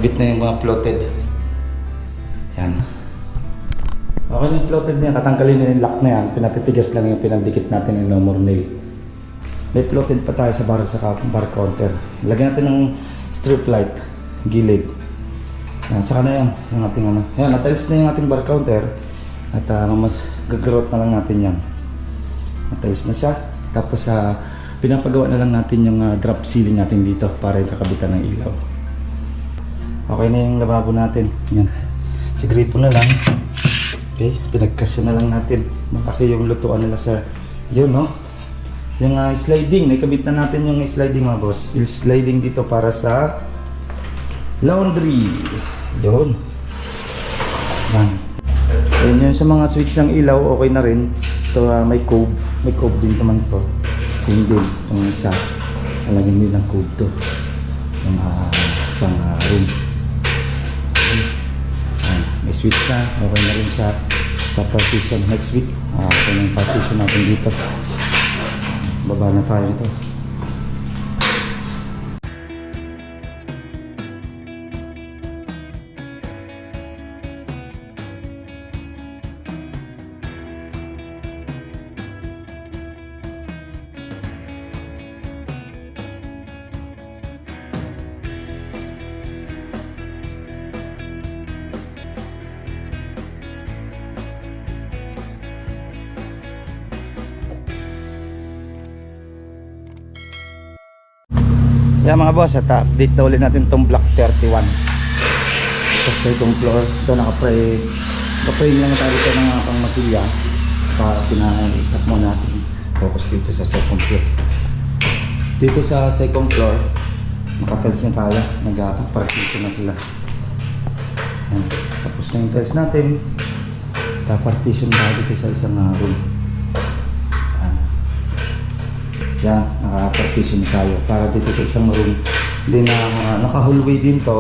Kabit na yung mga floated. Yan. Okay na yung floated niya. Tatanggalin na yung lock na yan. Pinatitigas lang yung pinandikit natin yung no more nail. May floated pa tayo sa bar counter. Lagyan natin ng strip light. Gilid. Yan. Saka na yan. Yung ating ano. Yan. Natiles na yung ating bar counter. At gagarot na lang natin yan. Natiles na siya. Tapos pinapagawa na lang natin yung drop ceiling natin dito para yung kakabitan ng ilaw. Okay na yung lababo natin. Yan. Sigripo na lang. Okay. Pinagkasya na lang natin. Malaki yung lutuan nila sa yun, no? Yung sliding. Naikabit na natin yung sliding, mga boss. Sliding dito para sa laundry. Yun. Yan. Ayun yun sa mga switch ng ilaw. Okay na rin. Ito may cove. May cove din naman to. Same din. Itong isa. Alagyan din ng cove to. Yung isang room. May switch na, okay na rin siya. Partition next week. Okay na yung partition natin dito. Baba na tayo nito. Yan mga boss, at update na ulit natin itong block 31 sa itong floor. Ito naka-frame lang tayo ito ng pang masilya para pina-stop mo natin. Focus dito sa second floor. Dito sa second floor naka-tiles na tayo, nag-partition na sila. Yan. Tapos na yung tiles natin, naka-partition tayo dito sa isang room. Yan, naka-partition tayo para dito sa isang room. Then naka-hallway din to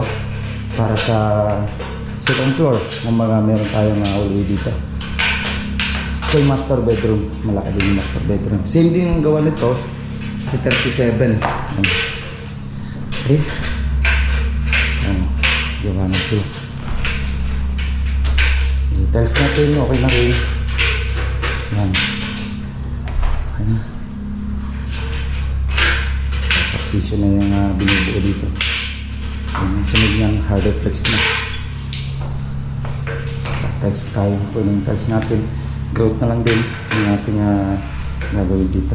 para sa second floor. Meron tayong hallway dito. Ito yung master bedroom. Malaki din yung master bedroom. Same din yung gawa nito sa 37. Okay. Yan, gawa na sila. Details natin, okay na rin. Yan. Okay na. Partition na yung binubuo dito. Yung sunod niyang hard reflex na. Tiles tayo po ng tiles natin. Growth na lang din yung ating gagawin dito.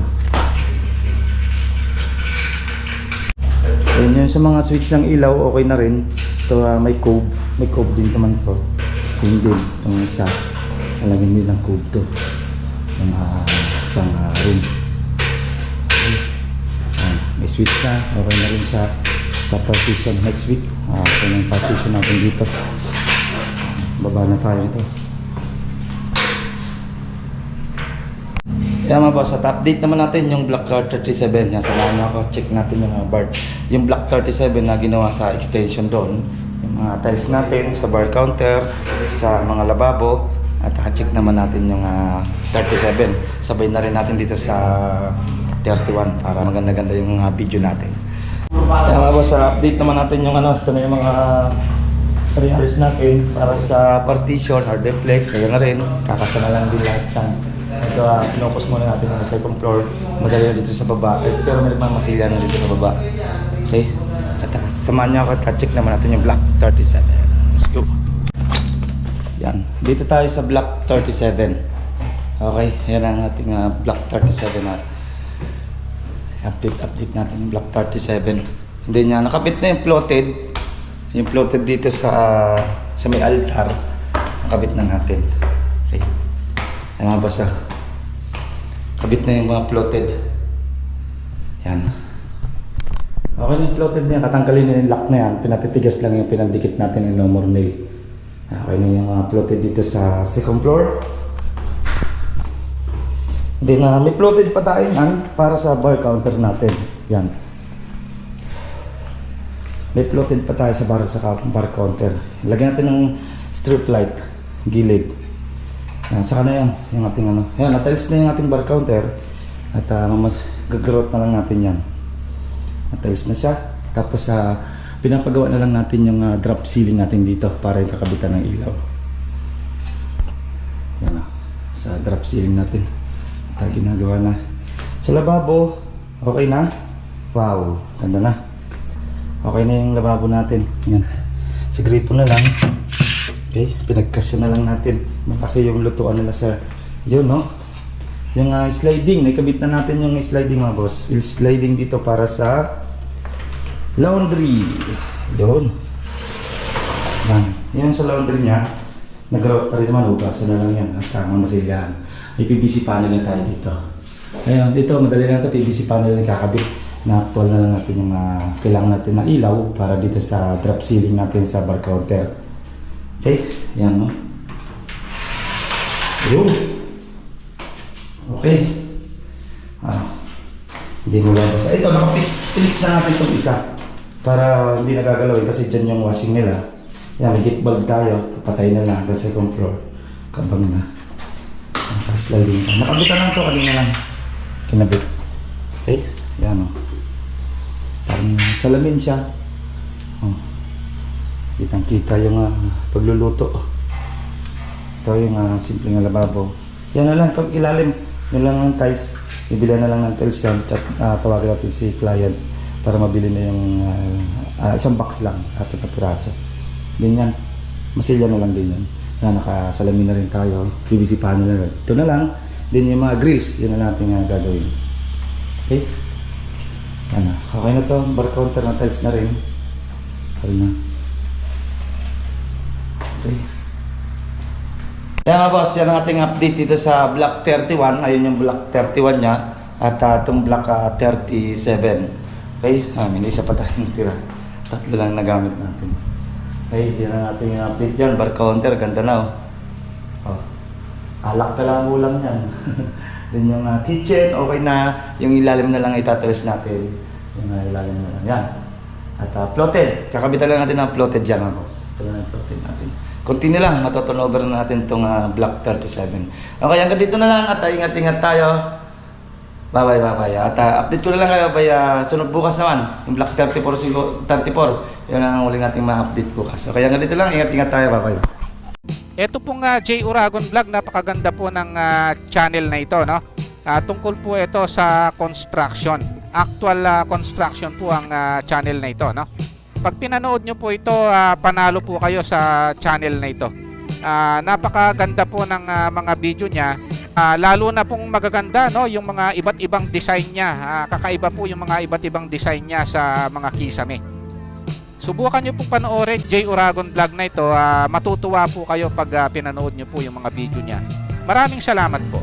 Ayun yun sa mga switch ng ilaw, okay na rin. Ito may cove. May cove din naman to. Same din. Itong isa. Alagyan din ng cove to. Yung isang room. May switch na, okay na rin siya. Partition next week. Okay na yung partition natin dito. Baba na tayo nito. Kaya mga boss, at update naman natin yung block 37. Yan, samahan nyo ako, check natin yung bar. Yung block 37 na ginawa sa extension doon. Yung mga tiles natin sa bar counter, sa mga lababo. At check naman natin yung 37. Sabay na rin natin dito sa 31 para maganda-ganda yung video natin. Kaya mga boss, update naman natin yung ito na yung mga trials natin para sa partition, hard reflex, ayan na rin, kakasana lang din lahat yan. Ito, pinopos muna natin yung second floor, madali na dito sa baba, pero may mga masilya na dito sa baba. Okay, at samahan nyo ako at check naman natin yung block 37. Let's go. Yan, dito tayo sa block 37. Okay, yan ang ating block 37 na update natin yung block 37. Hindi niya nakabit na yung floated dito sa may altar. Nakabit na natin. Okay. Ayan mga boss, kabit na yung mga floated. Yan. Okay na yung floated niya. Tatanggalin na yung lock na yan. Pinatitigas lang yung pinandikit natin yung no more nail. Okay na yung floated dito sa second floor. Then may floated pa tayo yan para sa bar counter natin. Yan. May floated pa tayo sa bar counter. Lagyan natin ng strip light. Gilid. Yan. Saka na yan. Yung ating Yan. Natiles na yung ating bar counter. At gagarot na lang natin yan. Natiles na siya. Tapos pinapagawa na lang natin yung drop ceiling natin dito para ikakabitan ng ilaw. Yan sa drop ceiling natin. Ito ginagawa na. Sa lababo, okay na? Wow, ganda na. Okay na yung lababo natin. Yan. Sa gripo na lang. Okay, pinagkasya na lang natin. Malaki yung lutuan nila sa yun, no? Yung sliding, nakabit na natin yung sliding mga boss. Sliding dito para sa laundry. Yun. Yan. Yan sa laundry niya. Nag-route pa rin naman, hugasan na lang yan at mamasilyahan. May PVC panel na tayo dito. Ayun, dito madali na ito, PVC panel na kakabit. Na-actual na lang natin yung kailangan natin na ilaw para dito sa drop ceiling natin sa bar counter. Okay, yan no. Ayun. Okay. Hindi mo lang basta. Ito, naka-fix na natin itong isa para hindi nagagalawin kasi dyan yung washing nila. Yan, may gate bulb tayo. Papatay na lang hanggang second floor. Kabang na. Naka-sliding pa. Nakabitan lang ito. Kanina lang. Kinabit. Okay? Yan o. Parang salamin siya. Oh. Kitang-kita yung pagluluto. Ito yung simpleng lababo. Yan na lang. Kung ilalim, yun lang ng tiles. Ibili na lang ng tiles yan. Tawagin natin si client para mabili na yung isang box lang. 4 na piraso. Ganyan. Masilya na lang din yan. Nakasalamin na rin tayo. PVC panel na rin. Ito na lang. Then yung mga grills, yun na natin gagawin. Okay? Yan na. Okay na to. Bar counter na tiles na rin. Okay na. Okay. Yan mga boss, yan ang ating update dito sa block 31. Ayun yung block 31 niya. At itong block 37. Okay? May isa pa tayong tira. 3 lang nagamit natin. Okay, yan ang ating update yan. Bar counter, ganda na oh. Alak ka lang ulam yan. Then yung kitchen, okay na. Yung ilalim na lang itatalis natin. Yung ilalim na lang yan. At floated, kakabitan lang natin ang floated dyan mga boss. Ito lang ang floated natin. Kunti na lang, matuturnover na natin itong block 37. Okay, hanggang dito na lang at ingat-ingat tayo. Bye-bye. At update ko na lang kayo by sunod bukas naman. Yung block 34. Yun ang uling nating ma-update bukas. Okay, hanggang dito lang. Ingat-ingat tayo. Bye-bye. Ito pong J. Uragon Vlog, napakaganda po ng channel na ito, no? Tungkol po ito sa construction. Actual construction po ang channel na ito, no? Pag pinanood nyo po ito, panalo po kayo sa channel na ito. Napakaganda po ng mga video niya. Lalo na pong magaganda, no, yung mga iba't ibang design niya. Kakaiba po yung mga iba't ibang design niya sa mga kisame. Subukan nyo pong panoorin J. Uragon Vlog na ito. Matutuwa po kayo pag pinanood nyo po yung mga video niya. Maraming salamat po.